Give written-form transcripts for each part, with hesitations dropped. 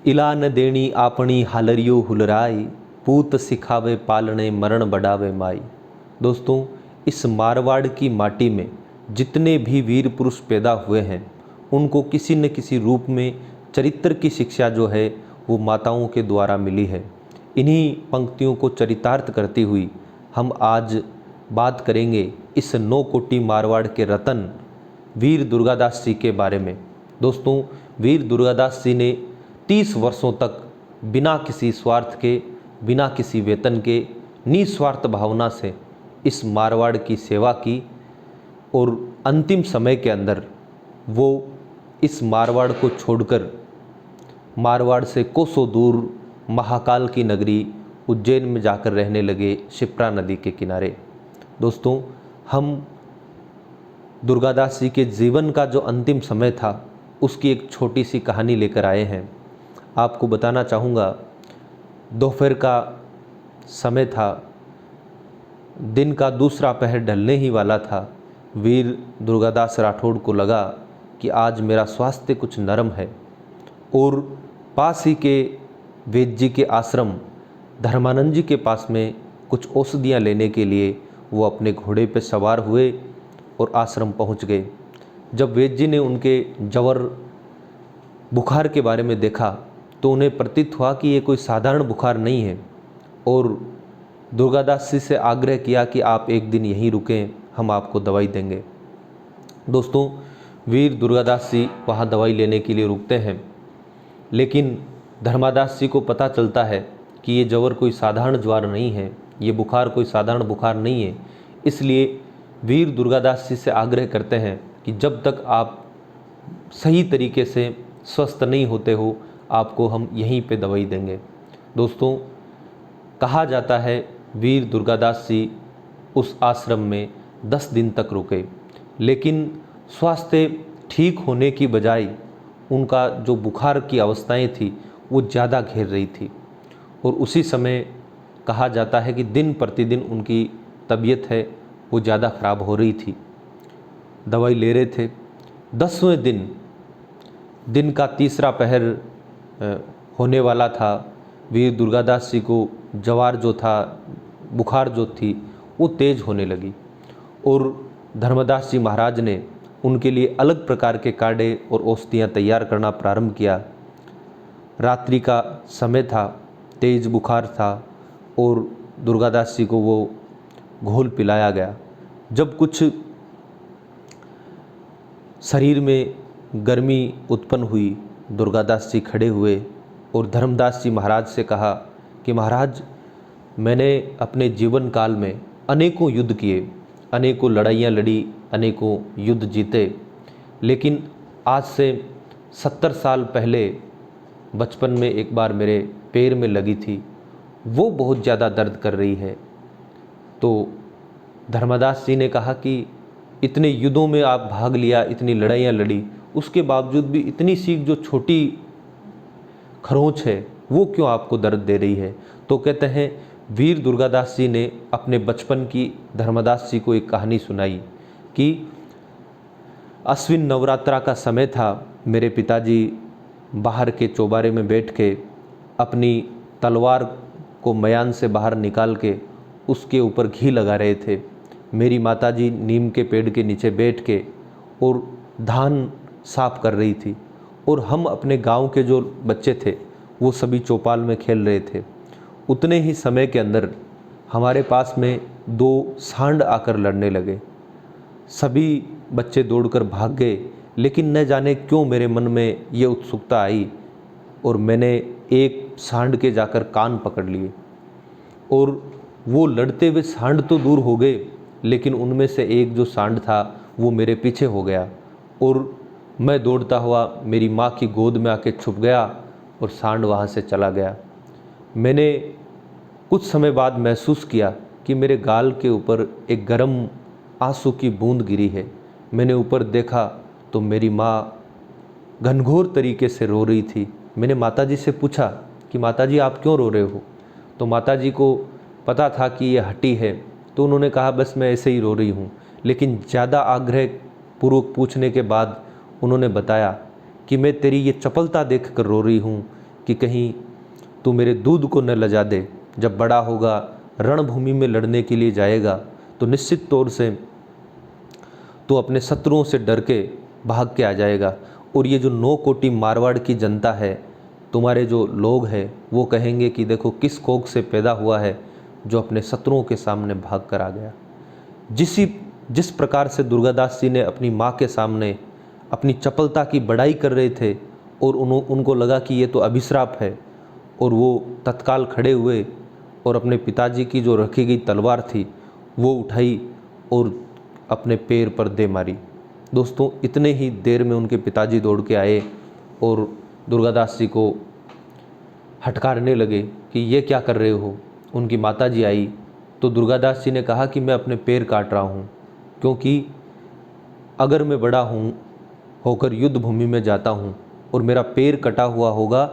इला न देणी आपणी हालरियो हुलराई, पूत सिखावे पालने मरण बढ़ावे माई। दोस्तों, इस मारवाड़ की माटी में जितने भी वीर पुरुष पैदा हुए हैं उनको किसी न किसी रूप में चरित्र की शिक्षा जो है वो माताओं के द्वारा मिली है। इन्हीं पंक्तियों को चरितार्थ करती हुई हम आज बात करेंगे इस 9 कोटि मारवाड़ के रतन वीर दुर्गादास जी के बारे में। दोस्तों, वीर दुर्गादास जी ने 30 वर्षों तक बिना किसी स्वार्थ के, बिना किसी वेतन के, निस्वार्थ भावना से इस मारवाड़ की सेवा की और अंतिम समय के अंदर वो इस मारवाड़ को छोड़कर मारवाड़ से कोसों दूर महाकाल की नगरी उज्जैन में जाकर रहने लगे, शिप्रा नदी के किनारे। दोस्तों, हम दुर्गादास जी के जीवन का जो अंतिम समय था उसकी एक छोटी सी कहानी लेकर आए हैं। आपको बताना चाहूँगा, दोपहर का समय था, दिन का दूसरा पहर ढलने ही वाला था। वीर दुर्गादास राठौड़ को लगा कि आज मेरा स्वास्थ्य कुछ नरम है और पास ही के वेद जी के आश्रम धर्मानंद जी के पास में कुछ औषधियाँ लेने के लिए वो अपने घोड़े पर सवार हुए और आश्रम पहुंच गए। जब वेद जी ने उनके जवर बुखार के बारे में देखा तो उन्हें प्रतीत हुआ कि ये कोई साधारण बुखार नहीं है और दुर्गादास जी से आग्रह किया कि आप एक दिन यहीं रुकें, हम आपको दवाई देंगे। दोस्तों, वीर दुर्गादास जी वहाँ दवाई लेने के लिए रुकते हैं, लेकिन धर्मादास जी को पता चलता है कि ये जवर कोई साधारण ज्वर नहीं है, ये बुखार कोई साधारण बुखार नहीं है। इसलिए वीर दुर्गादास जी से आग्रह करते हैं कि जब तक आप सही तरीके से स्वस्थ नहीं होते हो आपको हम यहीं पे दवाई देंगे। दोस्तों, कहा जाता है वीर दुर्गादास जी उस आश्रम में 10 दिन तक रुके, लेकिन स्वास्थ्य ठीक होने की बजाय उनका जो बुखार की अवस्थाएं थी वो ज़्यादा घेर रही थी और उसी समय कहा जाता है कि दिन प्रतिदिन उनकी तबीयत है वो ज़्यादा ख़राब हो रही थी। दवाई ले रहे थे। 10वें दिन का तीसरा पहर होने वाला था। वीर दुर्गादास जी को जवार जो था, बुखार जो थी वो तेज़ होने लगी और धर्मदास जी महाराज ने उनके लिए अलग प्रकार के काढ़े और औषधियाँ तैयार करना प्रारंभ किया। रात्रि का समय था, तेज़ बुखार था और दुर्गादास जी को वो घोल पिलाया गया। जब कुछ शरीर में गर्मी उत्पन्न हुई, दुर्गादास जी खड़े हुए और धर्मदास जी महाराज से कहा कि महाराज, मैंने अपने जीवन काल में अनेकों युद्ध किए, अनेकों लड़ाइयाँ लड़ी, अनेकों युद्ध जीते, लेकिन आज से 70 साल पहले बचपन में एक बार मेरे पैर में लगी थी, वो बहुत ज़्यादा दर्द कर रही है। तो धर्मदास जी ने कहा कि इतने युद्धों में आप भाग लिया, इतनी लड़ाइयाँ लड़ी, उसके बावजूद भी इतनी सी जो छोटी खरोंच है वो क्यों आपको दर्द दे रही है। तो कहते हैं वीर दुर्गादास जी ने अपने बचपन की धर्मदास जी को एक कहानी सुनाई कि अश्विन नवरात्रा का समय था, मेरे पिताजी बाहर के चौबारे में बैठ के अपनी तलवार को मयान से बाहर निकाल के उसके ऊपर घी लगा रहे थे। मेरी माताजी नीम के पेड़ के नीचे बैठ के और धान साफ कर रही थी और हम अपने गांव के जो बच्चे थे वो सभी चौपाल में खेल रहे थे। उतने ही समय के अंदर हमारे पास में 2 सांड आकर लड़ने लगे। सभी बच्चे दौड़कर भाग गए, लेकिन न जाने क्यों मेरे मन में ये उत्सुकता आई और मैंने एक सांड के जाकर कान पकड़ लिए और वो लड़ते हुए सांड तो दूर हो गए, लेकिन उनमें से एक जो सांड था वो मेरे पीछे हो गया और मैं दौड़ता हुआ मेरी माँ की गोद में आके छुप गया और सांड वहाँ से चला गया। मैंने कुछ समय बाद महसूस किया कि मेरे गाल के ऊपर एक गर्म आंसू की बूंद गिरी है। मैंने ऊपर देखा तो मेरी माँ घनघोर तरीके से रो रही थी। मैंने माताजी से पूछा कि माताजी आप क्यों रो रहे हो। तो माताजी को पता था कि ये हटी है, तो उन्होंने कहा बस मैं ऐसे ही रो रही हूँ। लेकिन ज़्यादा आग्रह पूर्वक पूछने के बाद उन्होंने बताया कि मैं तेरी ये चपलता देख कर रो रही हूँ कि कहीं तू मेरे दूध को न लजा दे। जब बड़ा होगा, रणभूमि में लड़ने के लिए जाएगा तो निश्चित तौर से तो अपने शत्रुओं से डर के भाग के आ जाएगा। और ये जो 9 कोटि मारवाड़ की जनता है, तुम्हारे जो लोग हैं, वो कहेंगे कि देखो किस कोख से पैदा हुआ है जो अपने शत्रुओं के सामने भाग कर आ गया। जिस प्रकार से दुर्गादास जी ने अपनी माँ के सामने अपनी चपलता की बड़ाई कर रहे थे और उनको लगा कि ये तो अभिश्राप है, और वो तत्काल खड़े हुए और अपने पिताजी की जो रखी गई तलवार थी वो उठाई और अपने पैर पर दे मारी। दोस्तों, इतने ही देर में उनके पिताजी दौड़ के आए और दुर्गादास जी को हटकारने लगे कि ये क्या कर रहे हो। उनकी माताजी आई तो दुर्गादास जी ने कहा कि मैं अपने पैर काट रहा हूँ, क्योंकि अगर मैं बड़ा होकर युद्ध भूमि में जाता हूँ और मेरा पैर कटा हुआ होगा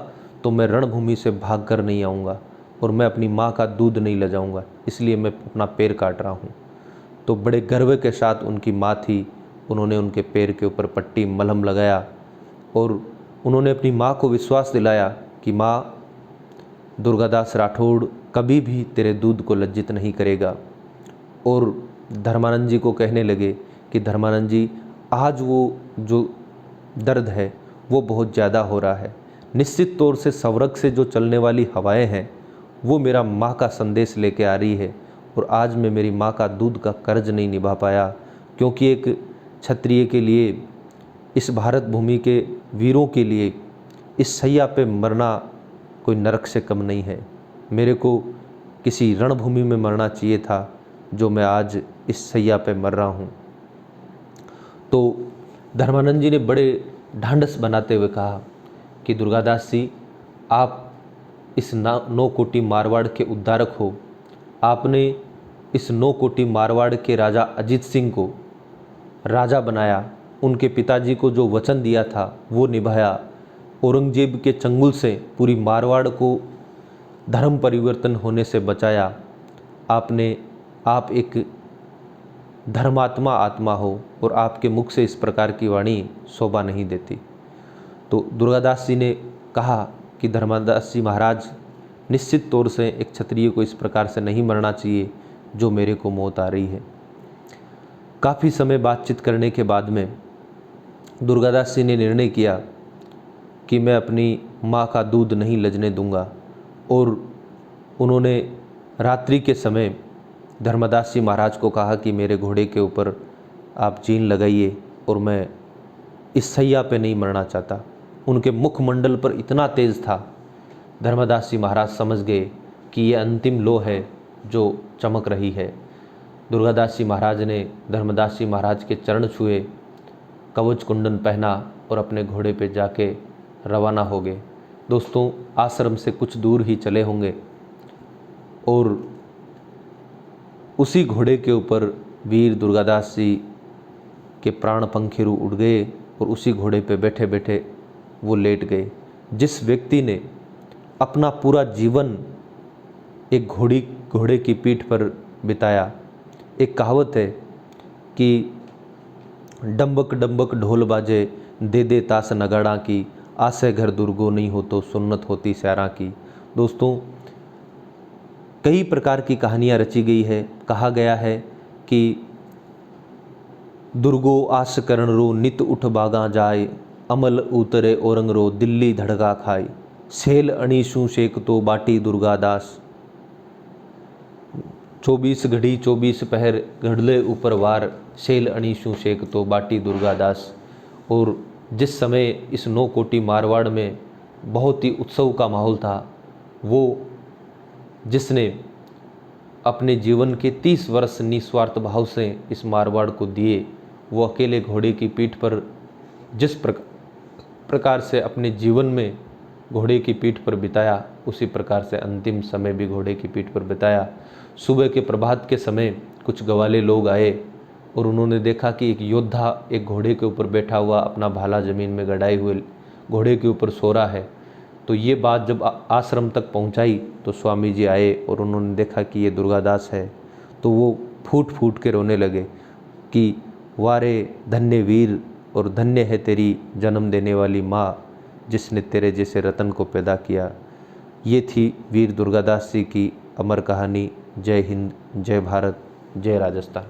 तो मैं रणभूमि से भाग कर नहीं आऊँगा और मैं अपनी माँ का दूध नहीं ले जाऊँगा, इसलिए मैं अपना पैर काट रहा हूँ। तो बड़े गर्व के साथ उनकी माँ थी, उन्होंने उनके पैर के ऊपर पट्टी मलहम लगाया और उन्होंने अपनी माँ को विश्वास दिलाया कि माँ, दुर्गादास राठौड़ कभी भी तेरे दूध को लज्जित नहीं करेगा। और धर्मानंद जी को कहने लगे कि धर्मानंद जी, आज वो जो दर्द है वो बहुत ज़्यादा हो रहा है। निश्चित तौर से स्वर्ग से जो चलने वाली हवाएं हैं वो मेरा माँ का संदेश लेके आ रही है, और आज मैं मेरी माँ का दूध का कर्ज नहीं निभा पाया, क्योंकि एक क्षत्रिय के लिए, इस भारत भूमि के वीरों के लिए इस सैया पे मरना कोई नरक से कम नहीं है। मेरे को किसी रणभूमि में मरना चाहिए था, जो मैं आज इस सैया पे मर रहा हूँ। तो धर्मानंद जी ने बड़े ढांढस बनाते हुए कहा कि दुर्गादास जी, आप इस 9 कोटि मारवाड़ के उद्धारक हो। आपने इस 9 कोटि मारवाड़ के राजा अजीत सिंह को राजा बनाया, उनके पिताजी को जो वचन दिया था वो निभाया, औरंगजेब के चंगुल से पूरी मारवाड़ को धर्म परिवर्तन होने से बचाया। आप एक धर्मात्मा आत्मा हो और आपके मुख से इस प्रकार की वाणी शोभा नहीं देती। तो दुर्गादास जी ने कहा कि धर्मदास जी महाराज, निश्चित तौर से एक क्षत्रिय को इस प्रकार से नहीं मरना चाहिए जो मेरे को मौत आ रही है। काफ़ी समय बातचीत करने के बाद में दुर्गादास जी ने निर्णय किया कि मैं अपनी माँ का दूध नहीं लजने दूंगा, और उन्होंने रात्रि के समय धर्मदास जी महाराज को कहा कि मेरे घोड़े के ऊपर आप जीन लगाइए और मैं इस सैया पे नहीं मरना चाहता। उनके मुखमंडल पर इतना तेज था, धर्मदास जी महाराज समझ गए कि ये अंतिम लो है जो चमक रही है। दुर्गादास जी महाराज ने धर्मदास जी महाराज के चरण छुए, कवच कुंडन पहना और अपने घोड़े पे जाके रवाना हो गए। दोस्तों, आश्रम से कुछ दूर ही चले होंगे और उसी घोड़े के ऊपर वीर दुर्गादास जी के प्राण पंखेरु उड़ गए और उसी घोड़े पे बैठे बैठे वो लेट गए। जिस व्यक्ति ने अपना पूरा जीवन एक घोड़े की पीठ पर बिताया, एक कहावत है कि डंबक डंबक ढोल बाजे दे दे तास नगाड़ा की, आसे घर दुर्गो नहीं हो तो सुन्नत होती स्यारा की। दोस्तों, कई प्रकार की कहानियाँ रची गई है। कहा गया है कि दुर्गो आस करण रो नित उठ बागा जाए, अमल उतरे औरंग रो दिल्ली धड़का खाए, सेल अणीसू शेख तो बाटी दुर्गादास, 24 घड़ी 24 पहर घड़ले ऊपर वार, सेल अणीसू शेख तो बाटी दुर्गादास। और जिस समय इस 9 कोटि मारवाड़ में बहुत ही उत्सव का माहौल था, वो जिसने अपने जीवन के 30 वर्ष निस्वार्थ भाव से इस मारवाड़ को दिए, वो अकेले घोड़े की पीठ पर जिस प्रकार से अपने जीवन में घोड़े की पीठ पर बिताया, उसी प्रकार से अंतिम समय भी घोड़े की पीठ पर बिताया। सुबह के प्रभात के समय कुछ गवाले लोग आए और उन्होंने देखा कि एक योद्धा एक घोड़े के ऊपर बैठा हुआ अपना भाला ज़मीन में गड़ाए हुए घोड़े के ऊपर सो रहा है। तो ये बात जब आश्रम तक पहुंचाई तो स्वामी जी आए और उन्होंने देखा कि ये दुर्गादास है। तो वो फूट फूट के रोने लगे कि वारे धन्य वीर और धन्य है तेरी जन्म देने वाली माँ, जिसने तेरे जैसे रतन को पैदा किया। ये थी वीर दुर्गादास जी की अमर कहानी। जय हिंद, जय भारत, जय राजस्थान।